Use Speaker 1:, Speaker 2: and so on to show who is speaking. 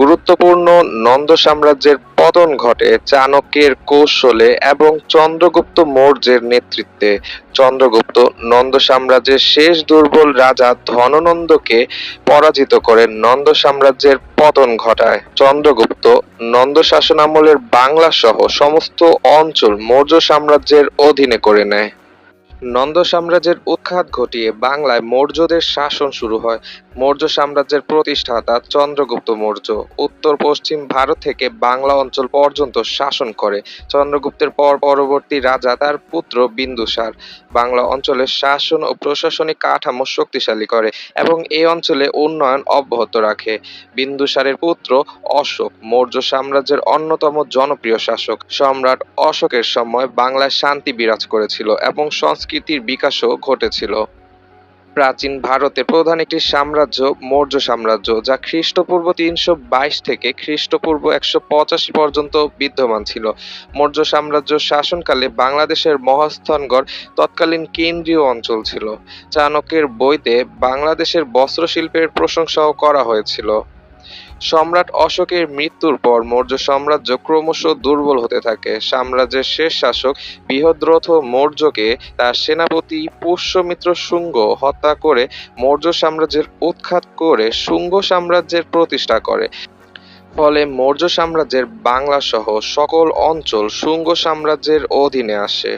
Speaker 1: গুরুত্বপূর্ণ নন্দ সাম্রাজ্যের পতন ঘটে চাণক্যের কৌশলে এবং চন্দ্রগুপ্ত মৌর্যের নেতৃত্বে। চন্দ্রগুপ্ত নন্দ সাম্রাজ্যের শেষ দুর্বল রাজা ধননন্দকে পরাজিত করে নন্দ সাম্রাজ্যের পতন ঘটায়। চন্দ্রগুপ্ত নন্দ শাসনামলের বাংলা সহ সমস্ত অঞ্চল মৌর্য সাম্রাজ্যের অধীনে করে নেয়। নন্দ সাম্রাজ্যের উৎখাত ঘটিয়ে বাংলায় মৌর্যদের শাসন শুরু হয়। মৌর্য সাম্রাজ্যের প্রতিষ্ঠাতা চন্দ্রগুপ্ত মৌর্য উত্তর পশ্চিম ভারত থেকে বাংলা অঞ্চল পর্যন্ত শাসন করে। চন্দ্রগুপ্তের পর পরবর্তী রাজা তার পুত্র বিন্দুসার বাংলা অঞ্চলের শাসন ও প্রশাসনিক কাঠামো শক্তিশালী করে এবং এই অঞ্চলে উন্নয়ন অব্যাহত রাখে। বিন্দুসারের পুত্র অশোক মৌর্য সাম্রাজ্যের অন্যতম জনপ্রিয় শাসক। সম্রাট অশোকের সময় বাংলায় শান্তি বিরাজ করেছিল এবং সংস্কৃতির বিকাশও ঘটেছিল। প্রাচীন ভারতের প্রধান একটি সাম্রাজ্য মৌর্য সাম্রাজ্য, যা খ্রিস্টপূর্ব ৩২২ থেকে খ্রিস্টপূর্ব ১৮৫ পর্যন্ত বিদ্যমান ছিল। মৌর্য সাম্রাজ্য শাসনকালে বাংলাদেশের মহাস্থানগড় তৎকালীন কেন্দ্রীয় অঞ্চল ছিল। চাণক্যের বইতে বাংলাদেশের বস্ত্রশিল্পের প্রশংসাও করা হয়েছিল। সম্রাট অশোকের মৃত্যুর পর মৌর্য সাম্রাজ্য ক্রমশ দুর্বল হতে থাকে। সাম্রাজ্যের শেষ শাসক বৃহদ্রথ মৌর্যকে তার সেনাপতি পুষ্যমিত্র শুঙ্গ হত্যা করে মৌর্য সাম্রাজ্যের উৎখাত করে শুঙ্গ সাম্রাজ্যের প্রতিষ্ঠা করে। ফলে মৌর্য সাম্রাজ্যের বাংলা সহ সকল অঞ্চল শুঙ্গ সাম্রাজ্যের অধীনে আসে।